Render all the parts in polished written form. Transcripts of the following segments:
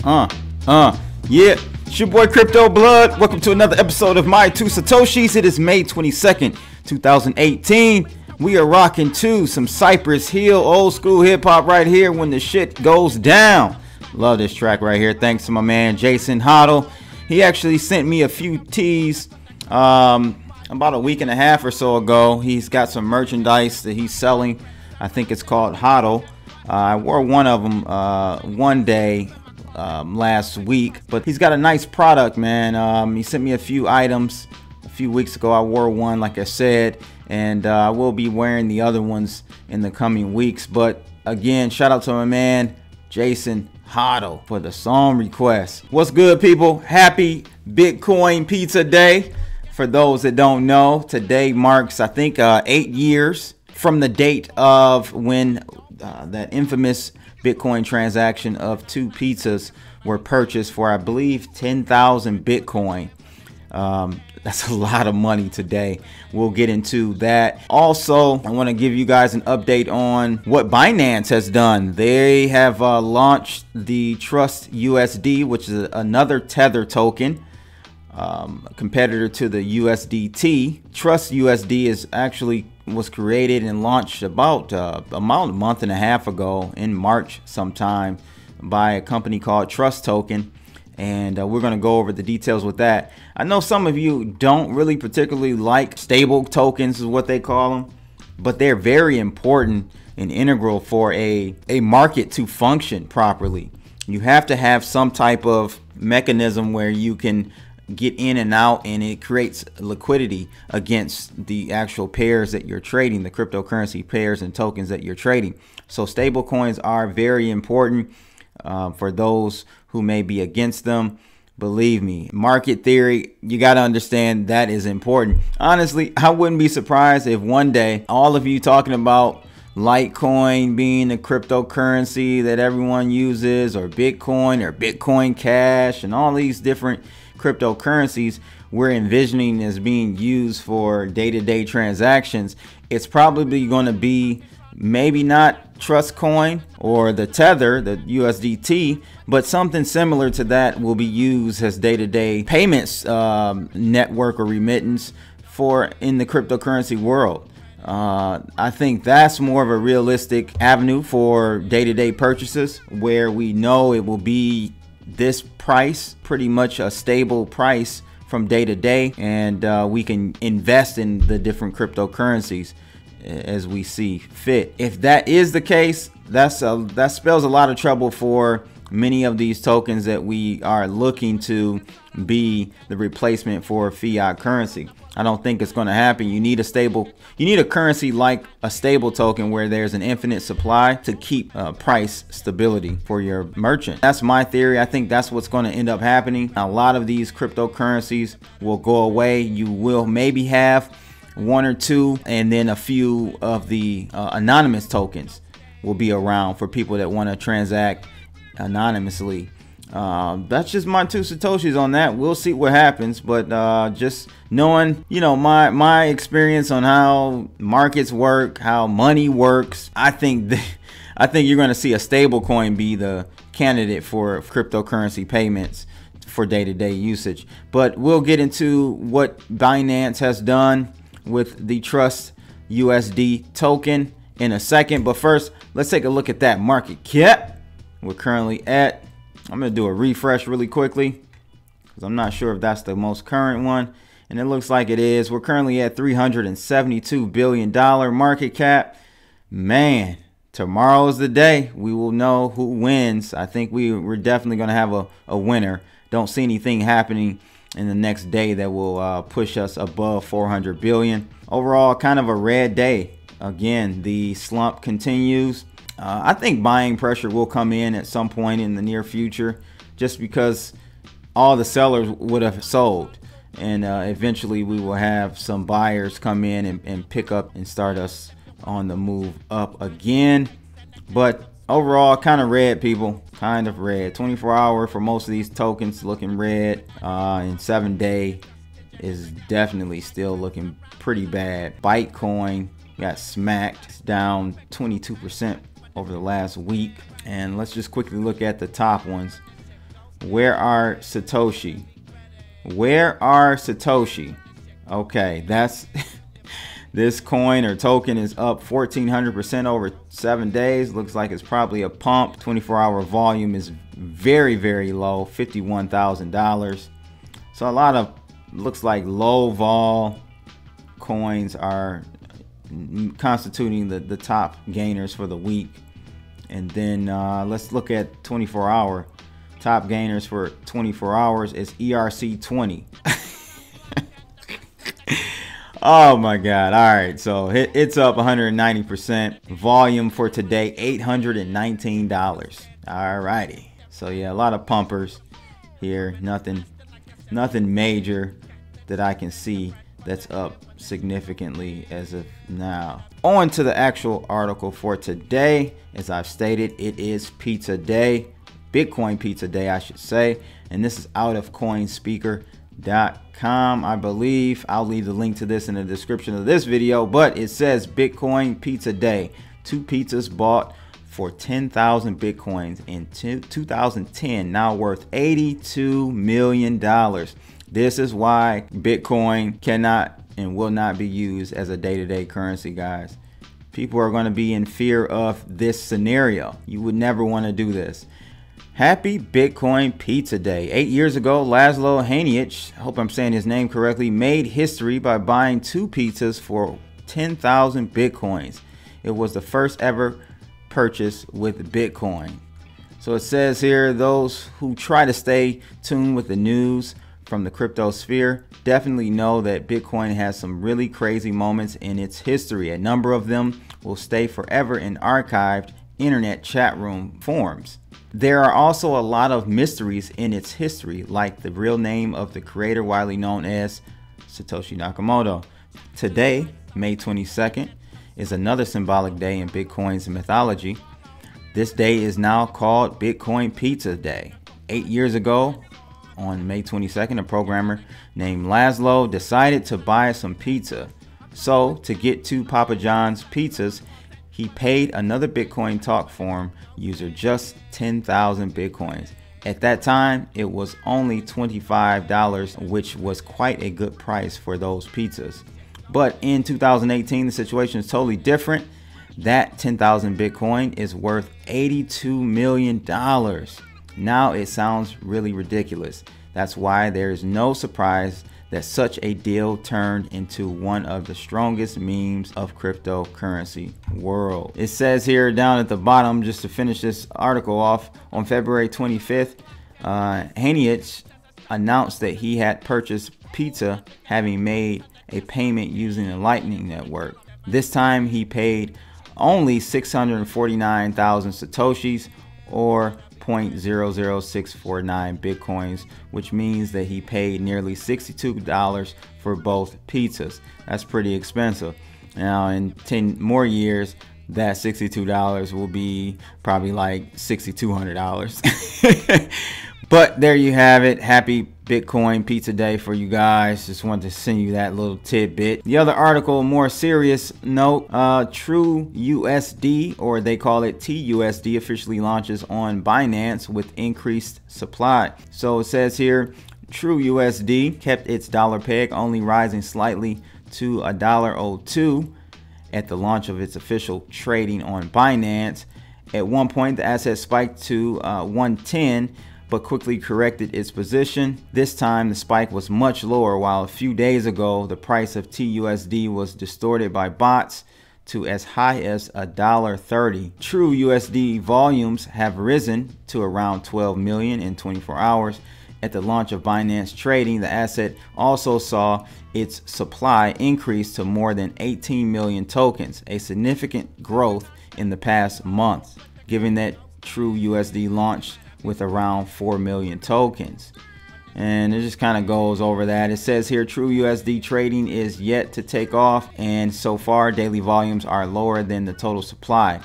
Yeah, it's your boy Crypto Blood. Welcome to another episode of My Two Satoshis. It is May 22nd, 2018. We are rocking to some Cypress Hill old school hip hop right here when the shit goes down. Love this track right here. Thanks to my man Jason Hodl. He actually sent me a few tees about a week and a half or so ago. He's got some merchandise that he's selling. I think it's called Hodl. I wore one of them one day last week, but he's got a nice product, man. He sent me a few items a few weeks ago. I wore one, like I said, and I will be wearing the other ones in the coming weeks. But again, shout out to my man Jason Hodl for the song request. What's good, people? Happy Bitcoin Pizza Day. For those that don't know, today marks, I think, 8 years from the date of when that infamous Bitcoin transaction of 2 pizzas were purchased for, I believe, 10,000 Bitcoin. That's a lot of money today. We'll get into that. Also, I want to give you guys an update on what Bianance has done. They have launched the Trust USD, which is another Tether token, competitor to the USDT. Trust USD was created and launched about a month and a half ago in March sometime by a company called Trust Token. And we're going to go over the details with that. I know some of you don't really particularly like stable tokens is what they call them, but they're very important and integral for a market to function properly. You have to have some type of mechanism where you can get in and out, and it creates liquidity against the actual pairs that you're trading, the cryptocurrency pairs and tokens that you're trading. So stable coins are very important for those who may be against them. Believe me, market theory, you got to understand that is important. Honestly, I wouldn't be surprised if one day all of you talking about Litecoin being the cryptocurrency that everyone uses, or Bitcoin Cash, and all these different cryptocurrencies we're envisioning as being used for day-to-day transactions. It's probably going to be maybe not Trust Coin or the Tether, the USDT, but something similar to that will be used as day-to-day payments network or remittance for in the cryptocurrency world. I think that's more of a realistic avenue for day-to-day purchases, where we know it will be this price, pretty much a stable price from day to day, and we can invest in the different cryptocurrencies as we see fit. If that is the case, that spells a lot of trouble for many of these tokens that we are looking to be the replacement for fiat currency. I don't think it's going to happen. You need a currency like a stable token where there's an infinite supply to keep price stability for your merchant. That's my theory. I think that's what's going to end up happening. A lot of these cryptocurrencies will go away. You will maybe have one or two, and then a few of the anonymous tokens will be around for people that want to transact anonymously. That's just my 2 satoshis on that. We'll see what happens, but just knowing, you know, my experience on how markets work, how money works, I think you're going to see a stable coin be the candidate for cryptocurrency payments for day-to-day usage. But we'll get into what Binance has done with the Trust USD token in a second. But first, let's take a look at that market cap. We're currently at, I'm going to do a refresh really quickly because I'm not sure if that's the most current one, and it looks like it is. We're currently at $372 billion market cap. Man, tomorrow's the day we will know who wins. I think we're definitely going to have a winner. Don't see anything happening in the next day that will push us above 400 billion. Overall, kind of a red day. Again, the slump continues. I think buying pressure will come in at some point in the near future, just because all the sellers would have sold, and eventually we will have some buyers come in and pick up and start us on the move up again. But overall, kind of red, people, kind of red. 24-hour for most of these tokens looking red, and 7-day is definitely still looking pretty bad. Bitcoin got smacked. It's down 22% over the last week. And let's just quickly look at the top ones. Where are Satoshi? Where are Satoshi? Okay, that's this coin or token is up 1400% over 7 days. Looks like it's probably a pump. 24-hour volume is very, very low, $51,000. So a lot of looks like low vol coins are constituting the top gainers for the week. And then let's look at 24-hour. Top gainers for 24 hours is ERC20. Oh my God. All right. So it's up 190%. Volume for today, $819. All righty. So yeah, a lot of pumpers here. Nothing major that I can see that's up significantly as of now. On to the actual article for today. As I've stated, it is pizza day. Bitcoin pizza day, I should say. And this is out of coinspeaker.com, I believe. I'll leave the link to this in the description of this video, but it says Bitcoin pizza day. 2 pizzas bought for 10,000 Bitcoins in 2010, now worth $82 million. This is why Bitcoin cannot and will not be used as a day-to-day currency, guys. People are going to be in fear of this scenario. You would never want to do this. Happy Bitcoin Pizza Day. 8 years ago, Laszlo Haniec, I hope I'm saying his name correctly, made history by buying 2 pizzas for 10,000 Bitcoins. It was the first ever purchase with Bitcoin. So it says here, those who try to stay tuned with the news from the crypto sphere definitely know that Bitcoin has some really crazy moments in its history. A number of them will stay forever in archived internet chat room forums. There are also a lot of mysteries in its history, like the real name of the creator widely known as Satoshi Nakamoto. Today, May 22nd, is another symbolic day in Bitcoin's mythology. This day is now called Bitcoin Pizza Day. 8 years ago, on May 22nd, a programmer named Laszlo decided to buy some pizza. So, to get 2 Papa John's pizzas, he paid another Bitcoin talk forum user just 10,000 Bitcoins. At that time, it was only $25, which was quite a good price for those pizzas. But in 2018, the situation is totally different. That 10,000 Bitcoin is worth $82 million. Now it sounds really ridiculous. That's why there is no surprise that such a deal turned into one of the strongest memes of cryptocurrency world. It says here down at the bottom, just to finish this article off, on February 25th, Haniec announced that he had purchased pizza, having made a payment using the Lightning Network. This time he paid only 649,000 Satoshis, or 0.00649 Bitcoins, which means that he paid nearly $62 for both pizzas. That's pretty expensive. Now in 10 more years, that $62 will be probably like $6,200. But there you have it. Happy Bitcoin Pizza Day for you guys. Just wanted to send you that little tidbit. The other article, more serious note, True USD, or they call it TUSD, officially launches on Binance with increased supply. So it says here, True USD kept its dollar peg, only rising slightly to $1.02 at the launch of its official trading on Binance. At one point, the asset spiked to 110, but quickly corrected its position. This time the spike was much lower, while a few days ago the price of TUSD was distorted by bots to as high as $1.30. True USD volumes have risen to around 12 million in 24 hours. At the launch of Binance trading, the asset also saw its supply increase to more than 18 million tokens, a significant growth in the past month, given that True USD launched with around 4 million tokens. And it just kind of goes over that. It says here, True USD trading is yet to take off, and so far daily volumes are lower than the total supply.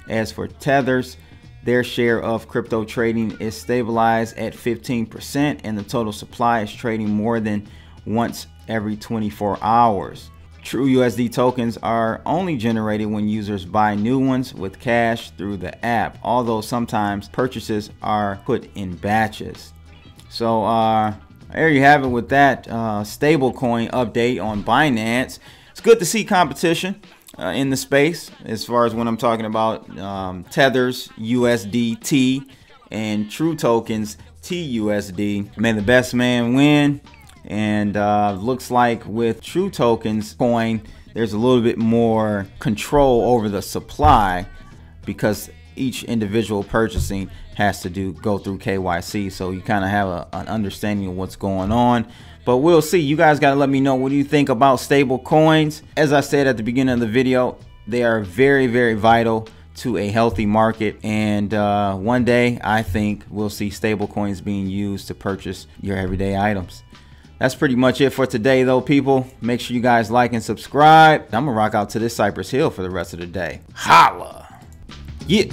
As for Tethers, their share of crypto trading is stabilized at 15%, and the total supply is trading more than once every 24 hours. True USD tokens are only generated when users buy new ones with cash through the app, although sometimes purchases are put in batches. So there you have it with that stablecoin update on Binance. It's good to see competition in the space as far as when I'm talking about Tether's USDT and True Tokens TUSD. May the best man win. And looks like with True Tokens coin, there's a little bit more control over the supply because each individual purchasing has to go through KYC, so you kind of have an understanding of what's going on. But we'll see. You guys got to let me know, what do you think about stable coins? As I said at the beginning of the video, they are very, very vital to a healthy market, and one day I think we'll see stable coins being used to purchase your everyday items. That's pretty much it for today though, people. Make sure you guys like and subscribe. I'm gonna rock out to this Cypress Hill for the rest of the day. Holla! Yeah.